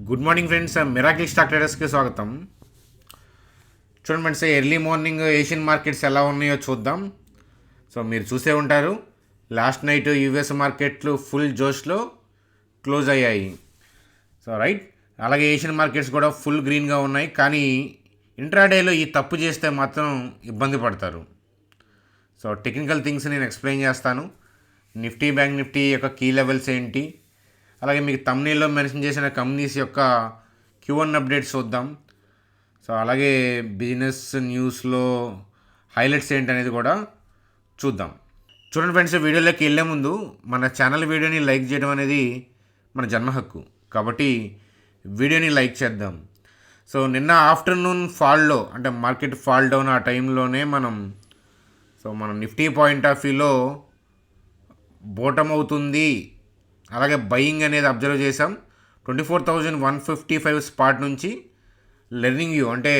Good morning friends, miracle stock ట్రేడర్స్కి స్వాగతం. చూడండి friends, early morning Asian markets ఎలా ఉన్నాయో చూద్దాం. సో మీరు చూసే ఉంటారు, లాస్ట్ నైట్ యూఎస్ మార్కెట్లు ఫుల్ జోష్లో క్లోజ్ అయ్యాయి. సో రైట్, అలాగే ఏషియన్ మార్కెట్స్ కూడా ఫుల్ గ్రీన్గా ఉన్నాయి. కానీ ఇంట్రాడేలో ఈ తప్పు చేస్తే మాత్రం ఇబ్బంది పడతారు. సో టెక్నికల్ థింగ్స్ నేను ఎక్స్ప్లెయిన్ చేస్తాను. నిఫ్టీ, బ్యాంక్ నిఫ్టీ యొక్క కీ లెవెల్స్ ఏంటి, అలాగే మీకు థంబ్నెయిల్లో మెన్షన్ చేసిన కంపెనీస్ యొక్క Q1 అప్డేట్స్ చూద్దాం. సో అలాగే బిజినెస్ న్యూస్లో హైలైట్స్ ఏంటనేది కూడా చూద్దాం. చూడండి ఫ్రెండ్స్, వీడియోలోకి వెళ్ళే ముందు మన ఛానల్ వీడియోని లైక్ చేయడం అనేది మన జన్మ హక్కు, కాబట్టి వీడియోని లైక్ చేద్దాం. సో నిన్న ఆఫ్టర్నూన్ ఫాల్లో, అంటే మార్కెట్ ఫాల్ డౌన్ ఆ టైంలోనే మనం నిఫ్టీ పాయింట్ ఆఫ్ వ్యూలో బోటమ్ అవుతుంది, అలాగే బయింగ్ అనేది అబ్జర్వ్ చేసాం. 24,155 స్పాట్ నుంచి లెర్నింగ్ వ్యూ అంటే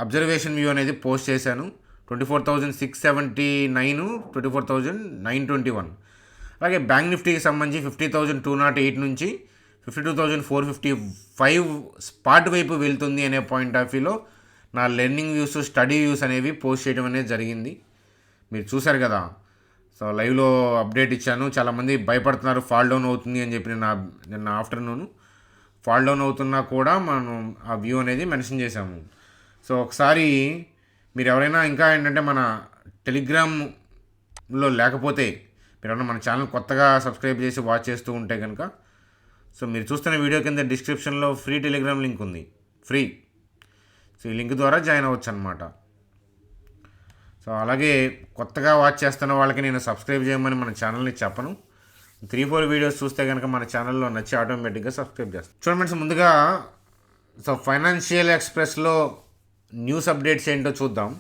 అబ్జర్వేషన్ వ్యూ అనేది పోస్ట్ చేశాను. 24,679, 24,921. అలాగే బ్యాంక్ నిఫ్టీకి సంబంధించి 50,208 నుంచి 52,455 స్పాట్ వైపు వెళ్తుంది అనే పాయింట్ ఆఫ్ వ్యూలో నా లెర్నింగ్ వ్యూస్, స్టడీ వ్యూస్ అనేవి పోస్ట్ చేయడం అనేది జరిగింది. మీరు చూశారు కదా. సో లైవ్లో అప్డేట్ ఇచ్చాను. చాలామంది భయపడుతున్నారు ఫాల్ డౌన్ అవుతుంది అని చెప్పి. నిన్న ఆఫ్టర్నూన్ ఫాల్ డౌన్ అవుతున్నా కూడా మనం ఆ వ్యూ అనేది మెన్షన్ చేశాము. సో ఒకసారి మీరు ఎవరైనా ఇంకా ఏంటంటే మన టెలిగ్రామ్లో లేకపోతే, మీరు ఎవరైనా మన ఛానల్ కొత్తగా సబ్స్క్రైబ్ చేసి వాచ్ చేస్తూ ఉంటే కనుక, సో మీరు చూస్తున్న వీడియో కింద డిస్క్రిప్షన్లో ఫ్రీ టెలిగ్రామ్ లింక్ ఉంది, ఫ్రీ. సో ఈ లింక్ ద్వారా జాయిన్ అవ్వచ్చు అనమాట. సో అలాగే కొత్తగా వాచ్ చేస్తున్న వాళ్ళకి నేను సబ్స్క్రైబ్ చేయమని మన ఛానల్ని చెప్పను. 3-4 వీడియోస్ చూస్తే కనుక మన ఛానల్లో నచ్చి ఆటోమేటిక్గా సబ్స్క్రైబ్ చేస్తాను. చూడండి ఫ్రెండ్స్, ముందుగా సో ఫైనాన్షియల్ ఎక్స్ప్రెస్లో న్యూస్ అప్డేట్స్ ఏంటో చూద్దాం.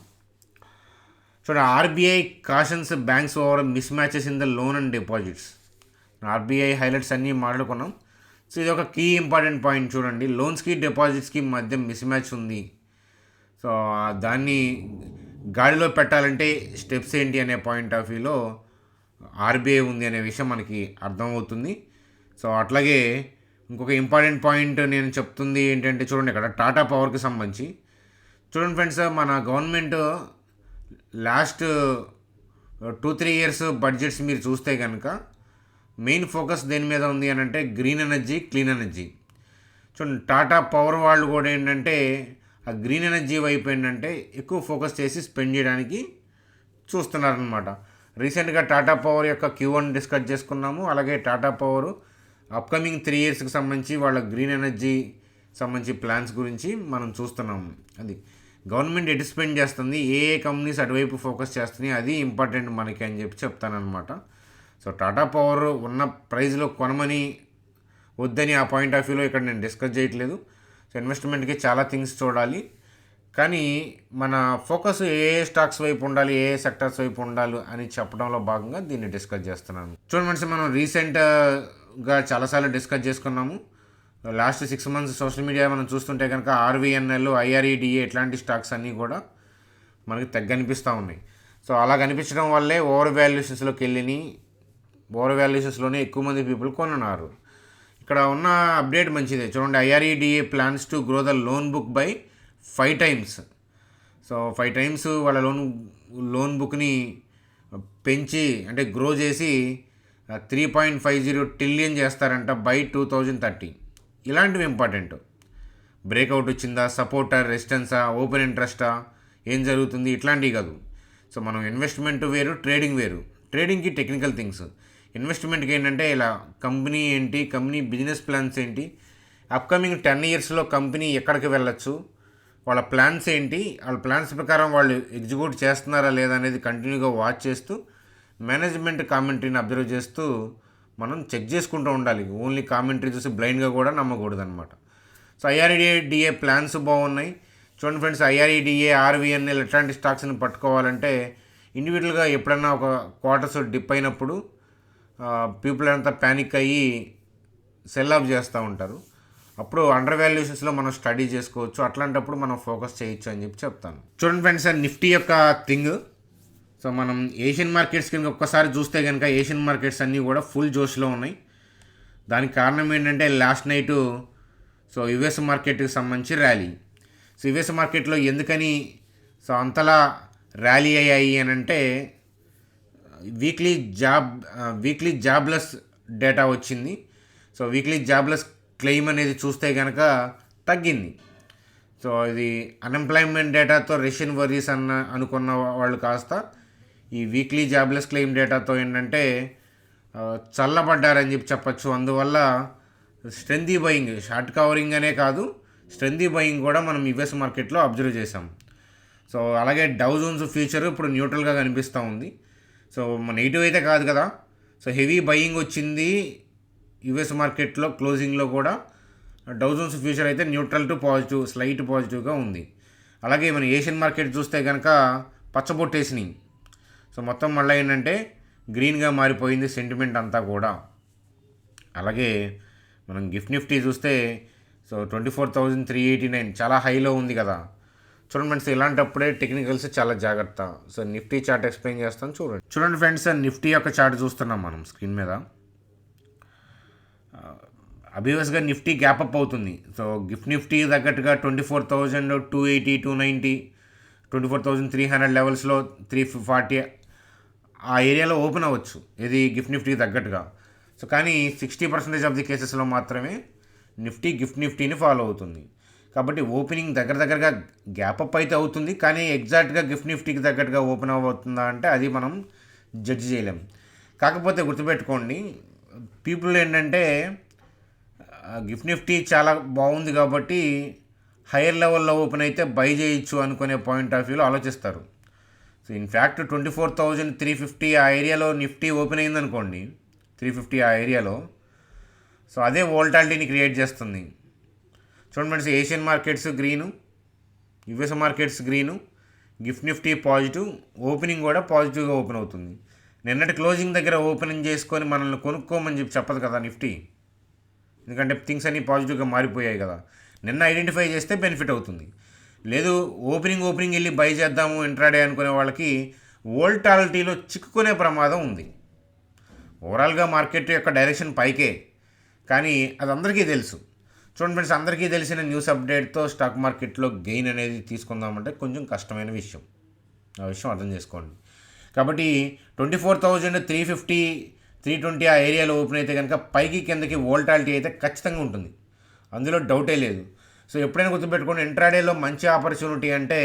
చూడండి, RBI cautions banks over miss matches in the loan and deposits. RBI highlights అన్నీ మాట్లాడుకున్నాం. సో ఇది ఒక కీ ఇంపార్టెంట్ పాయింట్. చూడండి, లోన్స్కి డిపాజిట్స్కి మధ్య మిస్ మ్యాచ్ ఉంది. సో దాన్ని గాడిలో పెట్టాలంటే స్టెప్స్ ఏంటి అనే పాయింట్ ఆఫ్ వ్యూలో ఆర్బీఐ ఉంది అనే విషయం మనకి అర్థమవుతుంది. సో అట్లాగే ఇంకొక ఇంపార్టెంట్ పాయింట్ నేను చెప్తుంది ఏంటంటే, చూడండి ఇక్కడ టాటా పవర్కి సంబంధించి. చూడండి ఫ్రెండ్స్, మన గవర్నమెంట్ లాస్ట్ 2-3 ఇయర్స్ బడ్జెట్స్ మీరు చూస్తే కనుక మెయిన్ ఫోకస్ దేని మీద ఉంది అని అంటే గ్రీన్ ఎనర్జీ, క్లీన్ ఎనర్జీ. చూడండి, టాటా పవర్ వాళ్ళు కూడా ఏంటంటే ఆ గ్రీన్ ఎనర్జీ వైపు ఏంటంటే ఎక్కువ ఫోకస్ చేసి స్పెండ్ చేయడానికి చూస్తున్నారనమాట. రీసెంట్గా టాటా పవర్ యొక్క Q1 డిస్కస్ చేసుకున్నాము. అలాగే టాటా పవర్ అప్కమింగ్ 3 ఇయర్స్కి సంబంధించి వాళ్ళ గ్రీన్ ఎనర్జీ సంబంధించి ప్లాన్స్ గురించి మనం చూస్తున్నాము. అది గవర్నమెంట్ ఎటు స్పెండ్ చేస్తుంది, ఏ కంపెనీస్ అటువైపు ఫోకస్ చేస్తున్నాయి, అది ఇంపార్టెంట్ మనకి అని చెప్పి చెప్తానమాట. సో టాటా పవర్ ఉన్న ప్రైస్లో కొనమని వద్దని ఆ పాయింట్ ఆఫ్ వ్యూలో ఇక్కడ నేను డిస్కస్ చేయట్లేదు. సో ఇన్వెస్ట్మెంట్కి చాలా థింగ్స్ చూడాలి, కానీ మన ఫోకస్ ఏ స్టాక్స్ వైపు ఉండాలి, ఏ సెక్టర్స్ వైపు ఉండాలి అని చెప్పడంలో భాగంగా దీన్ని డిస్కస్ చేస్తున్నాను. చూడండి ఫ్రెండ్స్, మనం రీసెంట్గా చాలాసార్లు డిస్కస్ చేసుకున్నాము. లాస్ట్ 6 మంత్స్ సోషల్ మీడియా మనం చూస్తుంటే కనుక RVNL, IREDA ఇట్లాంటి స్టాక్స్ అన్నీ కూడా మనకి తగ్గనిపిస్తూ ఉన్నాయి. సో అలా కనిపించడం వల్లే ఓవర్ వాల్యుయేషన్స్లోకి వెళ్ళి ఓవర్ వాల్యుయేషన్స్లోనే ఎక్కువ మంది పీపుల్ కొనున్నారు. ఇక్కడ ఉన్న అప్డేట్ మంచిదే. చూడండి, IREDA plans to grow the loan book by 5 times. So 5 times వాళ్ళ లోన్ బుక్ని పెంచి అంటే గ్రో చేసి 3.50 ట్రిలియన్ చేస్తారంట బై 2030. ఇలాంటివి ఇంపార్టెంట్. బ్రేక్అవుట్ వచ్చిందా, సపోర్టర్, రెసిస్టెన్సా, ఓపెన్ ఇంట్రెస్టా, ఏం జరుగుతుంది, ఇట్లాంటివి కాదు. సో మనం ఇన్వెస్ట్మెంట్ వేరు, ట్రేడింగ్ వేరు. ట్రేడింగ్కి టెక్నికల్ థింగ్స్, ఇన్వెస్ట్మెంట్కి ఏంటంటే ఇలా కంపెనీ ఏంటి, కంపెనీ బిజినెస్ ప్లాన్స్ ఏంటి, అప్కమింగ్ 10 ఇయర్స్లో కంపెనీ ఎక్కడికి వెళ్ళచ్చు, వాళ్ళ ప్లాన్స్ ఏంటి, వాళ్ళ ప్లాన్స్ ప్రకారం వాళ్ళు ఎగ్జిక్యూట్ చేస్తున్నారా లేదా అనేది కంటిన్యూగా వాచ్ చేస్తూ మేనేజ్మెంట్ కామెంటరీని అబ్జర్వ్ చేస్తూ మనం చెక్ చేసుకుంటూ ఉండాలి. ఓన్లీ కామెంటరీ చూసి బ్లైండ్గా కూడా నమ్మకూడదు అనమాట. సో IREDA ప్లాన్స్ బాగున్నాయి. చూడండి ఫ్రెండ్స్, IREDA, RVNL ఇట్లాంటి స్టాక్స్ని పట్టుకోవాలంటే ఇండివిజువల్గా ఎప్పుడన్నా ఒక క్వార్టర్స్ డిప్ అయినప్పుడు పీపుల్ అంతా ప్యానిక్ అయ్యి సెల్ ఆఫ్ చేస్తూ ఉంటారు. అప్పుడు అండర్ వాల్యుయేషన్స్లో మనం స్టడీ చేసుకోవచ్చు. అట్లాంటప్పుడు మనం ఫోకస్ చేయొచ్చు అని చెప్పి చెప్తాను. చూడండి ఫ్రెండ్స్, నిఫ్టీ యొక్క థింగ్. సో మనం ఏషియన్ మార్కెట్స్ కింద ఒక్కసారి చూస్తే కనుక ఏషియన్ మార్కెట్స్ అన్నీ కూడా ఫుల్ జోష్లో ఉన్నాయి. దానికి కారణం ఏంటంటే లాస్ట్ నైటు సో యుఎస్ మార్కెట్కి సంబంధించి ర్యాలీ. సో యుఎస్ మార్కెట్లో ఎందుకని సో అంతలా ర్యాలీ అయ్యాయి అని అంటే వీక్లీ జాబ్లెస్ డేటా వచ్చింది. సో వీక్లీ జాబ్లెస్ క్లెయిమ్ అనేది చూస్తే కనుక తగ్గింది. సో ఇది అన్ఎంప్లాయ్మెంట్ డేటాతో రష్యన్ వరీస్ అనుకున్న వాళ్ళు కాస్త ఈ వీక్లీ జాబ్లెస్ క్లెయిమ్ డేటాతో ఏంటంటే చల్లబడ్డారని చెప్పచ్చు. అందువల్ల స్ట్రెంతీ బయింగ్, షార్ట్ కవరింగ్ అనే కాదు, స్ట్రెంతీ బయింగ్ కూడా మనం యుఎస్ మార్కెట్లో అబ్జర్వ్ చేసాం. సో అలాగే డౌ జోన్స్ ఫ్యూచర్ ఇప్పుడు న్యూట్రల్గా కనిపిస్తూ ఉంది. సో నెగిటివ్ అయితే కాదు కదా. సో హెవీ బయింగ్ వచ్చింది యుఎస్ మార్కెట్లో క్లోజింగ్లో కూడా. డౌ జోన్స్ ఫ్యూచర్ అయితే న్యూట్రల్ టు పాజిటివ్, స్లైట్ పాజిటివ్గా ఉంది. అలాగే మన ఏషియన్ మార్కెట్ చూస్తే కనుక పచ్చబొట్టేసినాయి. సో మొత్తం మళ్ళీ ఏంటంటే గ్రీన్గా మారిపోయింది సెంటిమెంట్ అంతా కూడా. అలాగే మనం గిఫ్ట్ నిఫ్టీ చూస్తే సో 24,389 చాలా హైలో ఉంది కదా. చూడండి ఫ్రెండ్స్, ఇలాంటప్పుడే టెక్నికల్స్ చాలా జాగ్రత్త. సో నిఫ్టీ చార్ట్ ఎక్స్ప్లెయిన్ చేస్తాను చూడండి ఫ్రెండ్స్. నిఫ్టీ యొక్క చార్ట్ చూస్తున్నాం మనం స్క్రీన్ మీద. అబ్వియస్గా నిఫ్టీ గ్యాప్ అప్ అవుతుంది. సో గిఫ్ట్ నిఫ్టీ తగ్గట్టుగా 24,280, 290, 24,300 లెవెల్స్లో 340 ఆ ఏరియాలో ఓపెన్ అవ్వచ్చు ఇది గిఫ్ట్ నిఫ్టీకి తగ్గట్టుగా. సో కానీ 60% ఆఫ్ ది కేసెస్లో మాత్రమే గిఫ్ట్ నిఫ్టీని ఫాలో అవుతుంది. కాబట్టి ఓపెనింగ్ దగ్గరగా గ్యాప్ అప్ అయితే అవుతుంది, కానీ ఎగ్జాక్ట్గా గిఫ్ట్ నిఫ్టీకి తగ్గట్టుగా ఓపెన్ అవుతుందా అంటే అది మనం జడ్జి చేయలేం. కాకపోతే గుర్తుపెట్టుకోండి, పీపుల్ ఏంటంటే గిఫ్ట్ నిఫ్టీ చాలా బాగుంది కాబట్టి హైయర్ లెవెల్లో ఓపెన్ అయితే బై చేయొచ్చు అనుకునే పాయింట్ ఆఫ్ వ్యూలో ఆలోచిస్తారు. సో ఇన్ఫ్యాక్ట్ 24,350 ఆ ఏరియాలో నిఫ్టీ ఓపెన్ అయిందనుకోండి, 350 ఆ ఏరియాలో, సో అదే వోల్టాలిటీని క్రియేట్ చేస్తుంది. చూడండి friends, Asian markets green, US markets green, gift Nifty positive, opening కూడా పాజిటివ్గా ఓపెన్ అవుతుంది. నిన్నటి క్లోజింగ్ దగ్గర ఓపెనింగ్ చేసుకొని మనల్ని కొనుక్కోమని చెప్పదు కదా నిఫ్టీ, ఎందుకంటే థింగ్స్ అన్నీ పాజిటివ్గా మారిపోయాయి కదా. నిన్న ఐడెంటిఫై చేస్తే బెనిఫిట్ అవుతుంది. లేదు ఓపెనింగ్ వెళ్ళి బై చేద్దాము ఇంట్రాడే అనుకునే వాళ్ళకి వోల్టాలిటీలో చిక్కుకునే ప్రమాదం ఉంది. ఓవరాల్గా మార్కెట్ యొక్క డైరెక్షన్ పైకే, కానీ అది అందరికీ తెలుసు. చూడండి ఫ్రెండ్స్, అందరికీ తెలిసిన న్యూస్ అప్డేట్తో స్టాక్ మార్కెట్లో గెయిన్ అనేది తీసుకుందామంటే కొంచెం కష్టమైన విషయం. ఆ విషయం అర్థం చేసుకోండి. కాబట్టి 24,350, 320 ఆ ఏరియాలో ఓపెన్ అయితే కనుక పైకి కిందకి వోల్టాలిటీ అయితే ఖచ్చితంగా ఉంటుంది, అందులో డౌటే లేదు. సో ఎప్పుడైనా గుర్తుపెట్టుకోండి, ఇంట్రాడేలో మంచి ఆపర్చునిటీ అంటే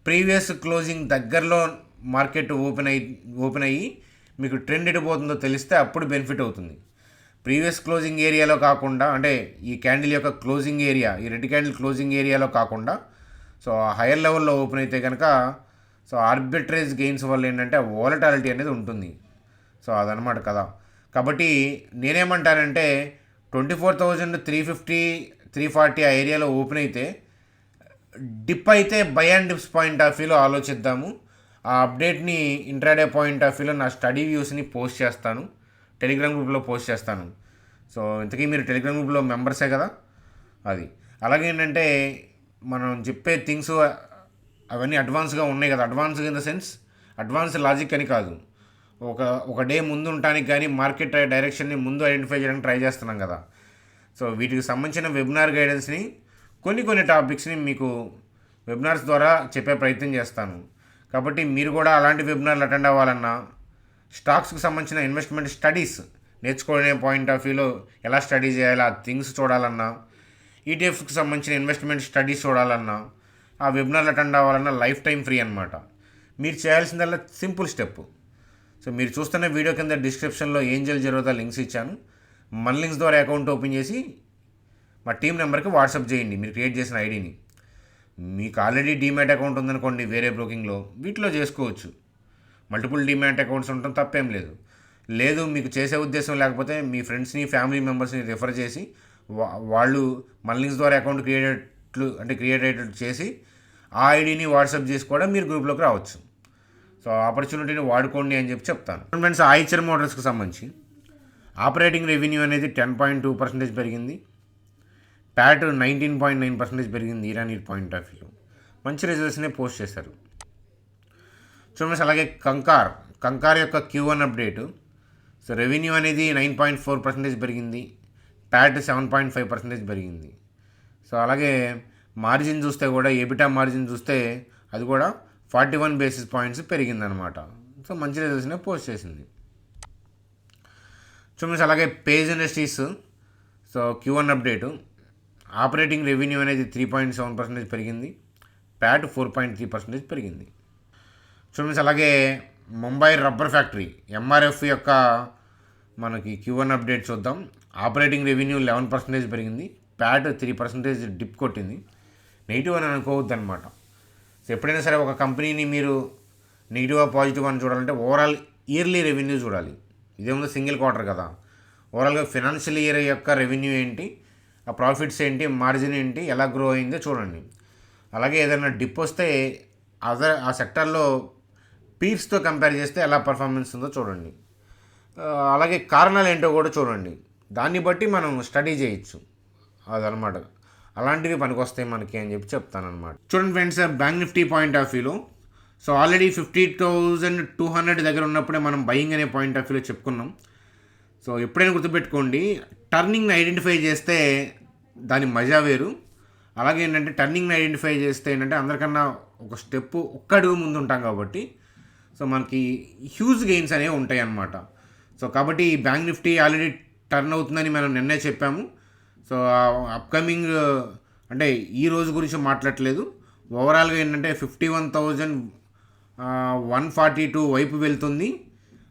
ప్రీవియస్ క్లోజింగ్ దగ్గరలో మార్కెట్ ఓపెన్ అయ్యి మీకు ట్రెండ్ ఎడిపోతుందో తెలిస్తే అప్పుడు బెనిఫిట్ అవుతుంది. ప్రీవియస్ క్లోజింగ్ ఏరియాలో కాకుండా, అంటే ఈ క్యాండిల్ యొక్క క్లోజింగ్ ఏరియా, ఈ రెడ్ క్యాండిల్ క్లోజింగ్ ఏరియాలో కాకుండా సో హైయర్ లెవెల్లో ఓపెన్ అయితే కనుక సో ఆర్బిట్రేజ్ గెయిన్స్ వల్ల ఏంటంటే వోలటాలిటీ అనేది ఉంటుంది. సో అదనమాట కదా. కాబట్టి నేనేమంటానంటే 24,350, 340 ఆ ఏరియాలో ఓపెన్ అయితే డిప్ అయితే by and dips point of వ్యూలో ఆలోచిద్దాము. ఆ అప్డేట్ని ఇంట్రాడే పాయింట్ ఆఫ్ వ్యూలో నా స్టడీ వ్యూస్ని పోస్ట్ చేస్తాను, టెలిగ్రామ్ గ్రూప్లో పోస్ట్ చేస్తాను. సో ఇంతకీ మీరు టెలిగ్రామ్ గ్రూప్లో మెంబర్సే కదా. అది అలాగే ఏంటంటే మనం చెప్పే థింగ్స్ అవన్నీ అడ్వాన్స్గా ఉన్నాయి కదా. Advance in the sense advance logic అని కాదు, ఒక డే ముందు ఉండటానికి కానీ మార్కెట్ డైరెక్షన్ని ముందు ఐడెంటిఫై చేయడానికి ట్రై చేస్తున్నాం కదా. సో వీటికి సంబంధించిన వెబినార్ గైడెన్స్ని కొన్ని టాపిక్స్ని మీకు వెబినార్స్ ద్వారా చెప్పే ప్రయత్నం చేస్తాను. కాబట్టి మీరు కూడా అలాంటి వెబినార్లు అటెండ్ అవ్వాలన్నా, స్టాక్స్కి సంబంధించిన ఇన్వెస్ట్మెంట్ స్టడీస్ నేర్చుకునే పాయింట్ ఆఫ్ వ్యూలో ఎలా స్టడీ చేయాలి, ఆ థింగ్స్ చూడాలన్నా, ఈటీఎఫ్కి సంబంధించిన ఇన్వెస్ట్మెంట్ స్టడీస్ చూడాలన్నా, ఆ వెబినార్లు అటెండ్ అవ్వాలన్నా లైఫ్ టైం ఫ్రీ అనమాట. మీరు చేయాల్సిందల్లా సింపుల్ స్టెప్. సో మీరు చూస్తున్న వీడియో కింద డిస్క్రిప్షన్లో ఏంజల్ జీరోదా లింక్స్ ఇచ్చాను. మన లింక్స్ ద్వారా అకౌంట్ ఓపెన్ చేసి మా టీం నెంబర్కి వాట్సాప్ చేయండి మీరు క్రియేట్ చేసిన ఐడిని. మీకు ఆల్రెడీ డీమ్యాట్ అకౌంట్ ఉందనుకోండి వేరే బ్రోకింగ్లో, వీటిలో చేసుకోవచ్చు. మల్టిపుల్ డీమ్యాట్ అకౌంట్స్ ఉండటం తప్పేం లేదు. లేదు మీకు చేసే ఉద్దేశం లేకపోతే మీ ఫ్రెండ్స్ని, ఫ్యామిలీ మెంబర్స్ని రిఫర్ చేసి వాళ్ళు మన లింక్స్ ద్వారా అకౌంట్ క్రియేటెడ్ చేసి ఆ ఐడిని వాట్సాప్ చేసి కూడా మీరు గ్రూప్లోకి రావచ్చు. సో ఆపర్చునిటీని వాడుకోండి అని చెప్తాను. ఫ్రెండ్స్, ఐచర్ మోటార్స్కి సంబంధించి ఆపరేటింగ్ రెవెన్యూ అనేది 10.2% పెరిగింది. ప్యాట్ 19.9% పెరిగింది. ఇరాన్ పాయింట్ ఆఫ్ వ్యూ మంచి రిజల్ట్స్నే పోస్ట్ చేశారు. చూడండి, అలాగే కంకార్ యొక్క Q1 అప్డేటు. సో రెవెన్యూ అనేది 9.4% పెరిగింది. ప్యాట్ 7.5% పెరిగింది. సో అలాగే మార్జిన్ చూస్తే కూడా ఎబిటా మార్జిన్ చూస్తే అది కూడా 41 బేసిస్ పాయింట్స్ పెరిగిందనమాట. సో మంచి రిజల్ట్స్నే పోస్ట్ చేసింది. చూడండి అలాగే page industries so Q1 update operating revenue అనేది 3.7% పెరిగింది, ప్యాట్ 4.3% పెరిగింది. చూడండి అలాగే ముంబై రబ్బర్ ఫ్యాక్టరీ MRF యొక్క మనకి Q1 అప్డేట్ చూద్దాం. ఆపరేటింగ్ రెవెన్యూ 11% పెరిగింది, ప్యాట్ 3% డిప్ కొట్టింది. నెగిటివ్ అని అనుకోవద్దు అనమాట. సో ఎప్పుడైనా సరే ఒక కంపెనీని మీరు నెగిటివ్ పాజిటివ్ అని చూడాలంటే ఓవరాల్ ఇయర్లీ రెవెన్యూ చూడాలి. ఇదేముందో సింగిల్ క్వార్టర్ కదా. ఓవరాల్గా ఫినాన్షియల్ ఇయర్ యొక్క రెవెన్యూ ఏంటి, ఆ ప్రాఫిట్స్ ఏంటి, మార్జిన్ ఏంటి, ఎలా గ్రో అయిందో చూడండి. అలాగే ఏదైనా డిప్ వస్తే ఆ సెక్టర్లో పీర్స్తో కంపేర్ చేస్తే ఎలా పర్ఫార్మెన్స్ ఉందో చూడండి. అలాగే కారణాలు ఏంటో కూడా చూడండి. దాన్ని బట్టి మనం స్టడీ చేయొచ్చు. అదనమాట, అలాంటివి పనికొస్తాయి మనకి అని చెప్పి చెప్తానమాట. చూడండి friends, bank Nifty point of వ్యూలో సో ఆల్రెడీ 50,200 దగ్గర ఉన్నప్పుడే మనం బయింగ్ అనే పాయింట్ ఆఫ్ వ్యూలో చెప్పుకున్నాం. సో ఎప్పుడైనా గుర్తుపెట్టుకోండి, టర్నింగ్ని ఐడెంటిఫై చేస్తే దాని మజా వేరు. అలాగే ఏంటంటే టర్నింగ్ని ఐడెంటిఫై చేస్తే ఏంటంటే అందరికన్నా ఒక స్టెప్ ఒక్క అడుగు ముందు ఉంటాం కాబట్టి సో మనకి హ్యూజ్ గెయిన్స్ అనేవి ఉంటాయి అన్నమాట. సో కాబట్టి బ్యాంక్ నిఫ్టీ ఆల్రెడీ టర్న్ అవుతుందని మనం నిన్నే చెప్పాము. సో అప్కమింగ్ అంటే ఈ రోజు గురించి మాట్లాడట్లేదు, ఓవరాల్గా ఏంటంటే 51,142 వైపు వెళ్తుంది,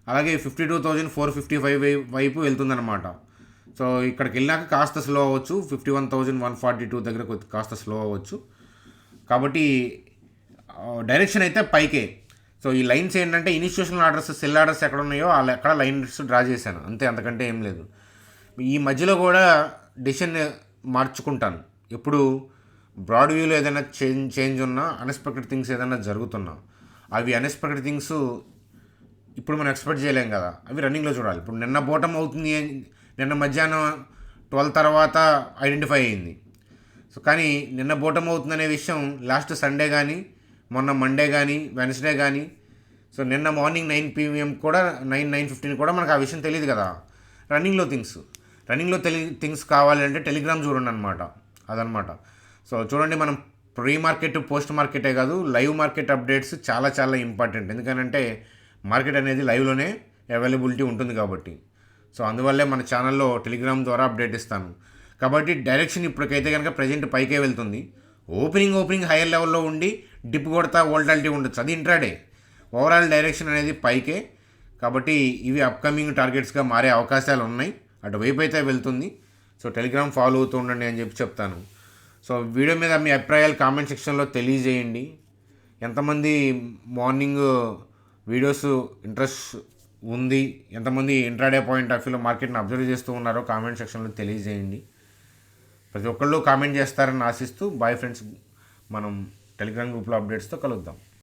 అలాగే 52,455 వైపు వెళ్తుందన్నమాట. సో ఇక్కడికి వెళ్ళాక కాస్త స్లో అవ్వచ్చు, 51,142 దగ్గర కాస్త స్లో అవ్వచ్చు. కాబట్టి డైరెక్షన్ అయితే పైకే. సో ఈ లైన్స్ ఏంటంటే ఇన్స్టిట్యూషనల్ ఆర్డర్స్, సెల్ ఆర్డర్స్ ఎక్కడ ఉన్నాయో అక్కడ లైన్స్ డ్రా చేశాను అంతే, అంతకంటే ఏం లేదు. ఈ మధ్యలో కూడా డిసిషన్ మార్చుకుంటాను. ఎప్పుడు బ్రాడ్ వ్యూలో ఏదైనా చేంజ్ ఉన్నా, అన్ఎక్స్పెక్టెడ్ థింగ్స్ ఏదైనా జరుగుతున్నా, అవి అన్ఎక్స్పెక్టెడ్ థింగ్స్ ఇప్పుడు మనం ఎక్స్పెక్ట్ చేయలేం కదా, అవి రన్నింగ్లో చూడాలి. ఇప్పుడు నిన్న బోటం అవుతుంది, నిన్న మధ్యాహ్నం 12 తర్వాత ఐడెంటిఫై అయింది. సో కానీ నిన్న బోటం అవుతుందనే విషయం లాస్ట్ సండే కానీ, మొన్న మండే కానీ, వెన్స్డే కానీ, సో నిన్న మార్నింగ్ 9 PM కూడా 9:15 కూడా మనకు ఆ విషయం తెలియదు కదా. రన్నింగ్లో థింగ్స్ కావాలంటే టెలిగ్రామ్ చూడండి అనమాట, అదనమాట. సో చూడండి, మనం ప్రీ మార్కెట్, పోస్ట్ మార్కెటే కాదు, లైవ్ మార్కెట్ అప్డేట్స్ చాలా చాలా ఇంపార్టెంట్. ఎందుకంటే మార్కెట్ అనేది లైవ్లోనే అవైలబిలిటీ ఉంటుంది కాబట్టి. సో అందువల్లే మన ఛానల్లో టెలిగ్రామ్ ద్వారా అప్డేట్ ఇస్తాను. కాబట్టి డైరెక్షన్ ఇప్పటికైతే కనుక ప్రజెంట్ పైకే వెళ్తుంది. ఓపెనింగ్ హైయర్ లెవెల్లో ఉండి డిప్ కొడతా వోల్టాలిటీ ఉండొచ్చు, అది ఇంట్రాడే. ఓవరాల్ డైరెక్షన్ అనేది పైకే. కాబట్టి ఇవి అప్కమింగ్ టార్గెట్స్గా మారే అవకాశాలు ఉన్నాయి, అటువైపు అయితే వెళ్తుంది. సో టెలిగ్రామ్ ఫాలో అవుతూ ఉండండి అని చెప్పి చెప్తాను. సో వీడియో మీద మీ అభిప్రాయాలు కామెంట్ సెక్షన్లో తెలియజేయండి. ఎంతమంది మార్నింగ్ వీడియోస్ ఇంట్రెస్ట్ ఉంది, ఎంతమంది ఇంట్రాడే పాయింట్ ఆఫ్ వ్యూలో మార్కెట్ని అబ్జర్వ్ చేస్తూ ఉన్నారో కామెంట్ సెక్షన్లో తెలియజేయండి. ప్రతి ఒక్కళ్ళు కామెంట్ చేస్తారని ఆశిస్తూ బాయ్ ఫ్రెండ్స్. మనం టెలిగ్రామ్ గ్రూప్లో అప్డేట్స్తో కలుద్దాం.